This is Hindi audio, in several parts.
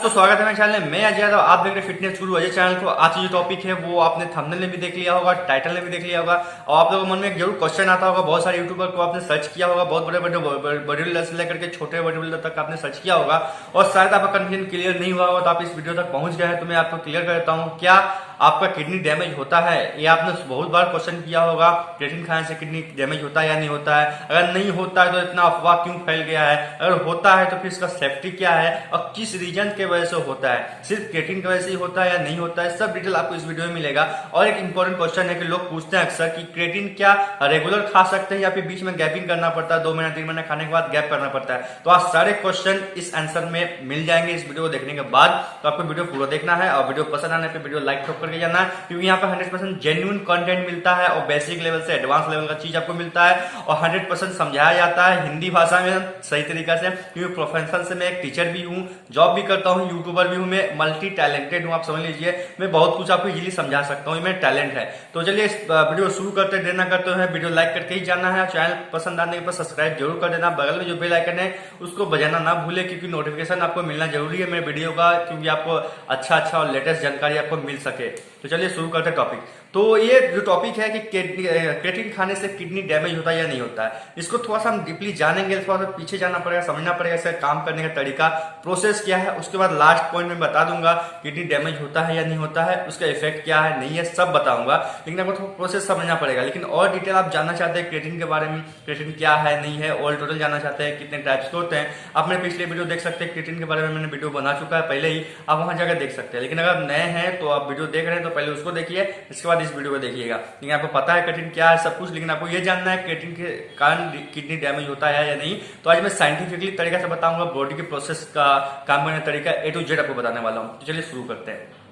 सबको स्वागत है मेरे चैनल में। मैं अजय यादव, आप देख रहे हैं फिटनेस गुरु अजय चैनल को। आज जो टॉपिक है वो आपने थंबनेल में भी देख लिया होगा, टाइटल में भी देख लिया होगा और आप लोगों के मन में जरूर क्वेश्चन आता होगा। बहुत सारे यूट्यूबर को आपने सर्च किया होगा, बहुत बड़े बड़े बॉडी बिल्डर से लेकर के छोटे बॉडी बिल्डर तक आपने सर्च किया होगा और शायद आपका कंफ्यूजन क्लियर नहीं हुआ होगा। तो आप इस वीडियो तक पहुंच गए हैं तो मैं आपको क्लियर कर देता हूँ। क्या आपका किडनी डैमेज होता है? ये आपने बहुत बार क्वेश्चन किया होगा, क्रिएटिन खाने से किडनी डैमेज होता है या नहीं होता है। अगर नहीं होता है तो इतना अफवाह क्यों फैल गया है? अगर होता है तो फिर इसका सेफ्टी क्या है और किस रीजन के वजह से होता है? सिर्फ क्रिएटिन की वजह से ही होता है या नहीं होता है? सब डिटेल आपको इस वीडियो में मिलेगा। और एक इंपॉर्टेंट क्वेश्चन है कि लोग पूछते हैं अक्सर कि क्रिएटिन क्या रेगुलर खा सकते हैं या फिर बीच में गैपिंग करना पड़ता है, 2 महीने 3 महीने खाने के बाद गैप करना पड़ता है। तो आज सारे क्वेश्चन इस आंसर में मिल जाएंगे इस वीडियो को देखने के बाद। तो आपको वीडियो पूरा देखना है और वीडियो पसंद आने पर वीडियो लाइक ठोक करके जाना है, क्योंकि यहाँ पर 100% जेन्युइन कंटेंट मिलता है और बेसिक लेवल से एडवांस लेवल का चीज आपको मिलता है और 100% समझाया जाता है हिंदी भाषा में सही तरीका से। क्योंकि प्रोफेशन से मैं एक टीचर भी हूँ, जॉब भी करता हूँ, यूट्यूबर भी हूँ, मैं मल्टी टैलेंटेड हूँ। आप समझ लीजिए मैं बहुत कुछ आपको इजीली समझा सकता हूँ, मेरा टैलेंट है। तो चलिए इस वीडियो शुरू करते देना करते हैं। वीडियो लाइक करके ही जाना है, चैनल पसंद आने के बाद सब्सक्राइब जरूर कर देना। बगल में जो बेल आइकन है उसको बजाना ना भूले, क्योंकि नोटिफिकेशन आपको मिलना जरूरी है मेरे वीडियो का, क्योंकि आपको अच्छा और लेटेस्ट जानकारी आपको मिल सके। तो चलिए शुरू करते हैं टॉपिक। तो ये जो टॉपिक है कि क्रिएटिन खाने से किडनी डैमेज होता है या नहीं होता है, इसको थोड़ा सा हम डीपली जानेंगे। थोड़ा सा पीछे जाना पड़ेगा, समझना पड़ेगा इसका काम करने का तरीका, प्रोसेस क्या है। उसके बाद लास्ट पॉइंट में बता दूंगा किडनी डैमेज होता है या नहीं होता है, उसका इफेक्ट क्या है नहीं है, सब बताऊंगा। लेकिन आपको थोड़ा प्रोसेस समझना पड़ेगा। लेकिन और डिटेल आप जानना चाहते हैं क्रिएटिन के बारे में, क्रिएटिन क्या है नहीं है, ऑल टोटल जानना चाहते हैं कितने टाइप्स के होते हैं, आप मेरे पिछले वीडियो देख सकते हैं। क्रिएटिन के बारे में मैंने वीडियो बना चुका है पहले ही, आप वहां जाकर देख सकते हैं। लेकिन अगर नए हैं तो आप वीडियो देख रहे हैं तो पहले उसको देखिए, इसके बाद इस वीडियो को देखिएगा। लेकिन आपको पता है क्रिएटिन क्या है सब कुछ, लेकिन आपको ये जानना है क्रिएटिन के कारण किडनी डैमेज होता है या नहीं। तो आज मैं साइंटिफिकली तरीका से बताऊंगा, बॉडी के प्रोसेस का काम करने का तरीका A to Z आपको बताने वाला हूं। तो चलिए शुरू करते हैं।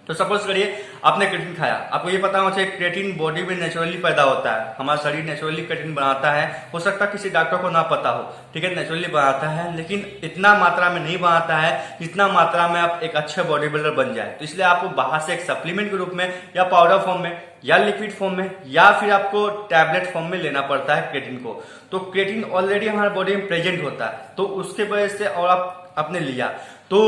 तो सपोज करिए आपने क्रिएटिन खाया, आपको ये पता होना चाहिए क्रिएटिन बॉडी में नेचुरली पैदा होता है, हमारा शरीर नेचुरली क्रिएटिन बनाता है। हो सकता है किसी डॉक्टर को ना पता हो, ठीक है, नेचुरली बनाता है, लेकिन इतना मात्रा में नहीं बनाता है जितना मात्रा में आप एक अच्छे बॉडी बिल्डर बन जाए। तो इसलिए आपको बाहर से एक सप्लीमेंट के रूप में या पाउडर फॉर्म में या लिक्विड फॉर्म में या फिर आपको टैबलेट फॉर्म में लेना पड़ता है क्रिएटिन को। तो क्रिएटिन ऑलरेडी हमारे बॉडी में प्रेजेंट होता है, तो उसके वजह से और आपने लिया तो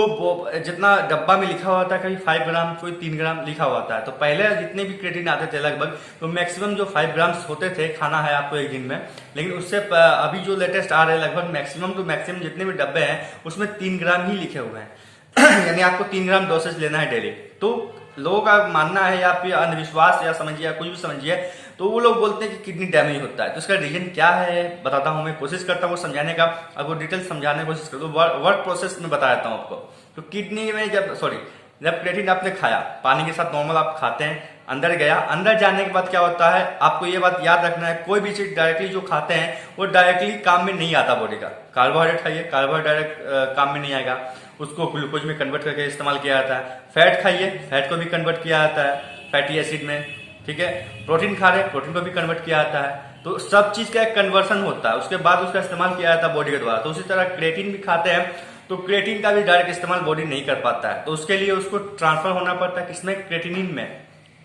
जितना डब्बा में लिखा हुआ था, कभी 5 ग्राम कोई 3 ग्राम लिखा हुआ था। तो पहले जितने भी क्रिएटिन आते थे लगभग, तो मैक्सिमम जो 5 ग्राम होते थे खाना है आपको एक दिन में। लेकिन उससे अभी जो लेटेस्ट आ रहे हैं लगभग मैक्सिमम टू मैक्सिमम जितने भी डब्बे हैं उसमें 3 ग्राम ही लिखे हुए हैं यानी आपको 3 ग्राम डोसेज लेना है डेली। तो लोगों का मानना है या फिर अंधविश्वास या समझिए या कुछ भी समझिए, तो वो लोग बोलते हैं कि किडनी डैमेज होता है। तो इसका रीजन क्या है बताता हूं, मैं कोशिश करता हूँ समझाने का, आपको डिटेल समझाने की कोशिश करता हूँ, वर्क प्रोसेस में बता देता हूँ आपको। तो किडनी में जब क्रिएटिन आपने खाया, पानी के साथ नॉर्मल आप खाते हैं, अंदर गया, अंदर जाने के बाद क्या होता है आपको ये बात याद रखना है, कोई भी चीज डायरेक्टली जो खाते हैं वो डायरेक्टली काम में नहीं आता बॉडी का। कार्बोहाइड्रेट खाइए, कार्बोहाइड्रेट काम में नहीं आएगा, उसको ग्लूकोज में कन्वर्ट करके इस्तेमाल किया जाता है। फैट खाइए, फैट को भी कन्वर्ट किया जाता है फैटी एसिड में, ठीक है। प्रोटीन खा रहे, प्रोटीन को भी कन्वर्ट किया जाता है। तो सब चीज का एक कन्वर्सन होता है, उसके बाद उसका इस्तेमाल किया जाता है बॉडी के द्वारा। तो उसी तरह क्रिएटिन भी खाते हैं तो क्रिएटिन का भी डायरेक्ट इस्तेमाल बॉडी नहीं कर पाता है, तो उसके लिए उसको ट्रांसफर होना पड़ता है किसमें, क्रिएटिनिन में,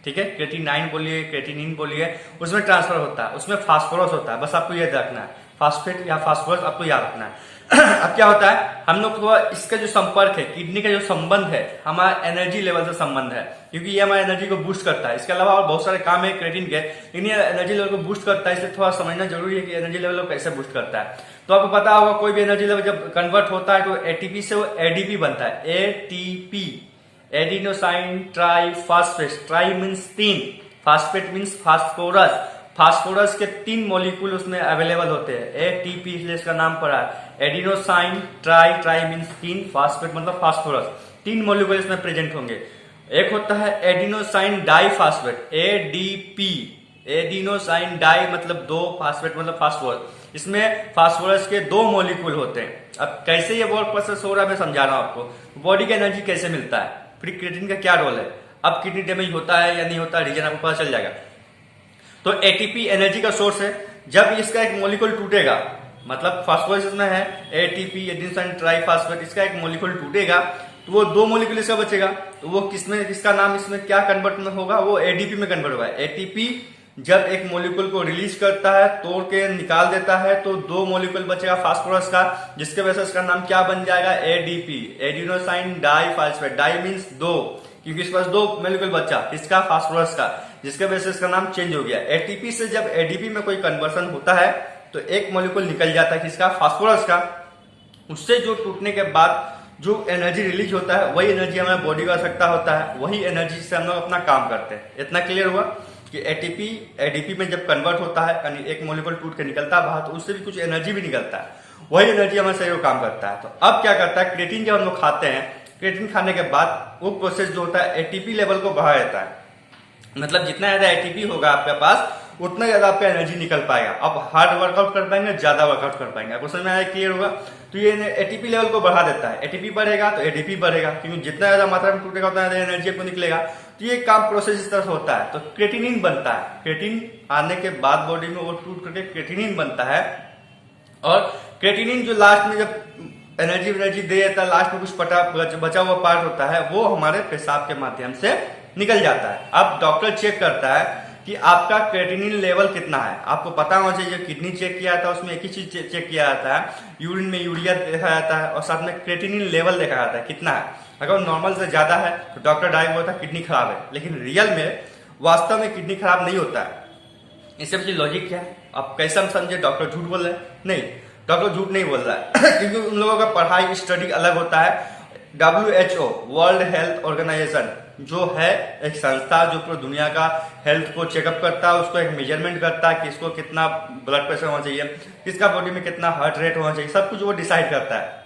ठीक है। क्रिएटिनाइन बोलिए, क्रिएटिनिन बोलिए, उसमें ट्रांसफर होता है, उसमें फास्फोरस होता है, बस आपको याद रखना है, फास्फेट या फास्फोरस आपको याद रखना है। अब क्या होता है हम लोग को इसका जो संपर्क है, किडनी का जो संबंध है हमारा एनर्जी लेवल से संबंध है, क्योंकि ये हमारा एनर्जी को बूस्ट करता है। इसके अलावा और बहुत सारे काम है क्रिएटिन के, लेकिन ये एनर्जी लेवल को बूस्ट करता है, इसलिए थोड़ा समझना जरूरी है कि एनर्जी लेवल को कैसे बूस्ट करता है। तो आपको पता होगा कोई भी एनर्जी लेवल जब कन्वर्ट होता है तो एटीपी से वो एडीपी बनता है, ATP, adenosine try phosphate. Try means 3, phosphate means phosphorus. Phosphorus के 3 मॉलिक्यूल उसमें अवेलेबल होते हैं, एटीपी इसलिए इसका नाम पड़ा है। Adenosine tri, tri means 3, phosphate मतलब फास्फोरस, 3 मॉलिक्यूल इसमें प्रेजेंट होंगे। एक होता है adenosine di phosphate, ADP, adenosine di मतलब 2, फास्फेट मतलब फास्फोरस। इसमें फास्फोरस के 2 मॉलिक्यूल होते हैं। अब कैसे ये वर्क प्रोसेस हो रहा है मैं समझा रहा हूं आपको, बॉडी का एनर्जी कैसे मिलता है, फिर क्रिएटिन का क्या रोल है, अब किडनी डैमेज होता है या नहीं होता, रीजन आपको पता चल जाएगा। तो एटीपी एनर्जी का सोर्स है, जब इसका एक मॉलिक्यूल टूटेगा, मतलब फास्फोरस में है एटीपी, एडिनोसाइन ट्राइफॉस्फेट, इसका एक मॉलिक्यूल टूटेगा तो वो 2 मॉलिक्यूल इसका बचेगा, तो वो किसमें, किसका नाम इसमें क्या कन्वर्ट में होगा, वो एडीपी में कन्वर्ट होगा। एटीपी जब एक मॉलिक्यूल को रिलीज करता है, तोड़ के निकाल देता है, तो दो मॉलिक्यूल बचेगा फास्फोरस का, जिसके वजह से इसका नाम क्या बन जाएगा, ADP, adenosine diphosphate. Di means दो, क्योंकि इसके पास दो मॉलिक्यूल बचा, किसका, फास्फोरस का, जिसके वजह से इसका नाम चेंज हो गया। एटीपी से जब एडीपी में कोई कन्वर्सन होता है तो एक मॉलिक्यूल निकल जाता है, किसका, फास्फोरस का। उससे जो टूटने के बाद जो एनर्जी रिलीज होता है, वही एनर्जी हमारे बॉडी को आवश्यकता होता है, वही एनर्जी से हम लोग अपना काम करते हैं। इतना क्लियर हुआ कि एटीपी एडीपी में जब कन्वर्ट होता है, यानी एक मॉलिक्यूल टूट के निकलता है बाहर, तो उससे भी कुछ एनर्जी भी निकलता है, वही एनर्जी हमारे शरीर को काम करता है। तो अब क्या करता है, क्रिएटिन जब हम लोग खाते हैं, क्रिएटिन खाने के बाद वो प्रोसेस जो होता है एटीपी लेवल को बढ़ा देता है। मतलब जितना ज्यादा एटीपी होगा आपके पास, उतना ज्यादा आपका एनर्जी निकल पाएगा। अब हार्ड वर्कआउट कर पाएंगे, ज्यादा वर्कआउट कर पाएंगे। आपको समझ में आया, क्लियर हुआ। तो ये एटीपी लेवल को बढ़ा देता है। एटीपी बढ़ेगा तो एडीपी बढ़ेगा, क्योंकि जितना ज्यादा मात्रा में टूटेगा उतना ज्यादा एनर्जी आपको निकलेगा। तो ये काम प्रोसेस इस तरह से होता है। तो क्रेटिनिन बनता है, क्रेटिन आने के बाद बॉडी में वो टूट करके क्रेटिनिन बनता है, और क्रेटिनिन जो लास्ट में जब एनर्जी दे देता है, लास्ट में कुछ बचा हुआ पार्ट होता है, वो हमारे पेशाब के माध्यम से निकल जाता है। अब डॉक्टर चेक करता है कि आपका क्रेटिनिन लेवल कितना है। आपको पता होना चाहिए, किडनी चेक किया जाता है उसमें एक ही चीज चेक किया जाता है, यूरिन में यूरिया देखा जाता है और साथ में क्रेटिनिन लेवल देखा जाता है कितना है। अगर नॉर्मल से ज्यादा है तो डॉक्टर डायरेक्ट बोलता है किडनी खराब है, लेकिन रियल में वास्तव में किडनी खराब नहीं होता है। इससे पीछे लॉजिक क्या है, आप कैसे हम समझे डॉक्टर झूठ बोल रहे हैं? नहीं, डॉक्टर झूठ नहीं बोल रहा है क्योंकि उन लोगों का पढ़ाई स्टडी अलग होता है। WHO वर्ल्ड हेल्थ ऑर्गेनाइजेशन जो है एक संस्था जो पूरी दुनिया का हेल्थ को चेकअप करता है, उसको एक मेजरमेंट करता है कि इसको कितना ब्लड प्रेशर होना चाहिए, किसका बॉडी में कितना हार्ट रेट होना चाहिए, सब कुछ वो डिसाइड करता है।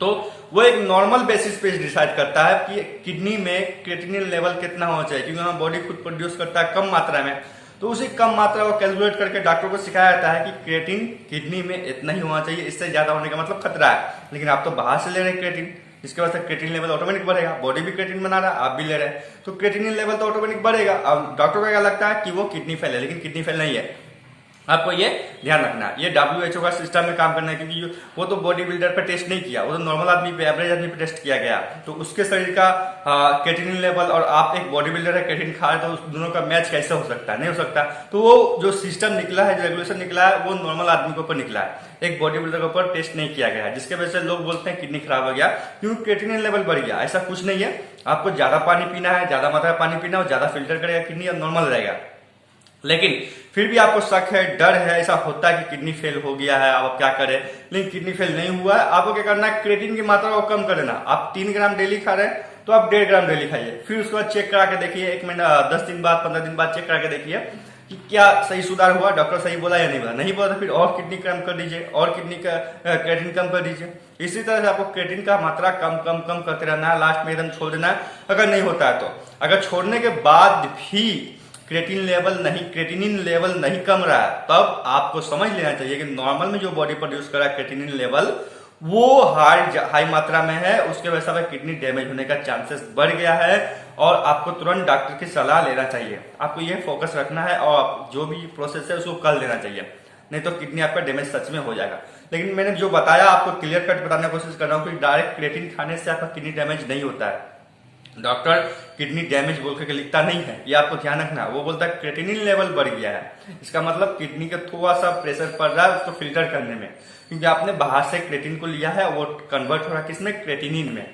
तो वो एक नॉर्मल बेसिस पे डिसाइड करता है कि किडनी में क्रेटिनिन लेवल कितना होना चाहिए, क्योंकि हमारा बॉडी खुद प्रोड्यूस करता है कम मात्रा में। तो उसी कम मात्रा को कैलकुलेट करके डॉक्टर को सिखाया जाता है कि क्रेटिन किडनी में इतना ही होना चाहिए, इससे ज्यादा होने का मतलब खतरा है। लेकिन आप तो बाहर से ले रहे हैं क्रेटिन, इसके वजह से क्रेटिन लेवल ऑटोमेटिक बढ़ेगा। बॉडी भी क्रेटिन बना रहा है, आप भी ले रहे हैं, तो क्रेटिनिन लेवल तो ऑटोमेटिक बढ़ेगा। अब डॉक्टर को क्या लगता है कि वो किडनी फेल है, लेकिन किडनी फेल नहीं है। आपको ये ध्यान रखना है, ये WHO का सिस्टम में काम करना है, क्योंकि वो तो बॉडी बिल्डर पे टेस्ट नहीं किया, वो तो नॉर्मल आदमी पे, एवरेज आदमी पे टेस्ट किया गया। तो उसके शरीर का क्रेटिनिन लेवल और आप एक बॉडी बिल्डर है क्रेटिन खा रहे, तो उस दोनों का मैच कैसे हो सकता है? नहीं हो सकता। तो वो जो सिस्टम निकला है, जो रेगुलेशन निकला है, वो नॉर्मल आदमी के ऊपर निकला है, एक बॉडी बिल्डर के ऊपर टेस्ट नहीं किया गया है, जिसके वजह से लोग बोलते हैं किडनी खराब हो गया क्योंकि क्रेटिनिन लेवल बढ़ गया। ऐसा कुछ नहीं है, आपको ज्यादा पानी पीना है, ज्यादा मात्रा में पानी पीना है, ज्यादा फिल्टर करेगा किडनी और नॉर्मल रहेगा। लेकिन फिर भी आपको शक है, डर है, ऐसा होता है कि किडनी फेल हो गया है, अब क्या करें? लेकिन किडनी फेल नहीं हुआ है। आपको क्या करना है, क्रेटिन की मात्रा को कम कर देना। आप 3 ग्राम डेली खा रहे हैं तो आप 1.5 ग्राम डेली खाइए। फिर उसके बाद चेक करा के देखिए, 1 महीना 10 दिन बाद 15 दिन बाद चेक करा के देखिए कि क्या सही सुधार हुआ, डॉक्टर सही बोला या नहीं बोला। नहीं बोला तो फिर और किडनी कम कर दीजिए, और किडनी का क्रेटिन कम कर दीजिए। इसी तरह से आपको क्रेटिन का मात्रा कम कम कम करते रहना है, लास्ट में एकदम छोड़ देना है अगर नहीं होता है तो। अगर छोड़ने के बाद भी क्रेटिनिन लेवल नहीं कम रहा है, तब आपको समझ लेना चाहिए कि नॉर्मल में जो बॉडी प्रोड्यूस कर रहा है क्रेटिनिन लेवल, वो हाई मात्रा में है, उसके वजह से किडनी डैमेज होने का चांसेस बढ़ गया है, और आपको तुरंत डॉक्टर की सलाह लेना चाहिए। आपको ये फोकस रखना है और जो भी प्रोसेस है उसको कर लेना चाहिए, नहीं तो किडनी आपका डैमेज सच में हो जाएगा। लेकिन मैंने जो बताया आपको क्लियर कट बताने की कोशिश कर रहा हूँ कि डायरेक्ट क्रेटिन खाने से आपका किडनी डैमेज नहीं होता है। डॉक्टर किडनी डैमेज बोल के लिखता नहीं है, ये आपको ध्यान रखना है। वो बोलता है क्रेटिनिन लेवल बढ़ गया है, इसका मतलब किडनी का थोड़ा सा प्रेशर पड़ रहा है उसको फिल्टर करने में, क्योंकि आपने बाहर से क्रेटिन को लिया है, वो कन्वर्ट हो रहा है किसमें, क्रेटिनिन में,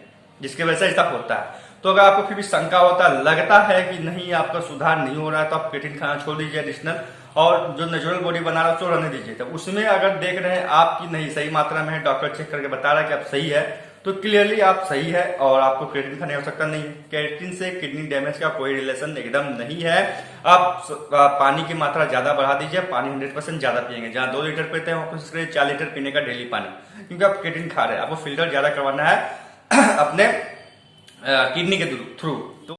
जिसकी वजह से ऐसा होता है। तो अगर आपको फिर भी शंका होता है, लगता है कि नहीं आपका सुधार नहीं हो रहा है, तो आप क्रेटिन खाना छोड़ दीजिए एडिशनल, और जो नेचुरल बॉडी बना रहा है उसको रहने दीजिए। तो उसमें अगर देख रहे हैं आपकी नहीं सही मात्रा में है, डॉक्टर चेक करके बता रहा है कि आप सही है, तो क्लियरली आप सही है और आपको क्रेटिन खाने की आवश्यकता नहीं है। क्रेटिन से किडनी डैमेज का कोई रिलेशन एकदम नहीं है। आप पानी की मात्रा ज्यादा बढ़ा दीजिए, पानी 100% ज्यादा पिएंगे। जहां 2 लीटर पीते हैं कोशिश करिए 4 लीटर पीने का डेली पानी, क्योंकि आप क्रेटिन खा रहे हैं, आपको फिल्टर ज्यादा करवाना है अपने किडनी के थ्रू। तो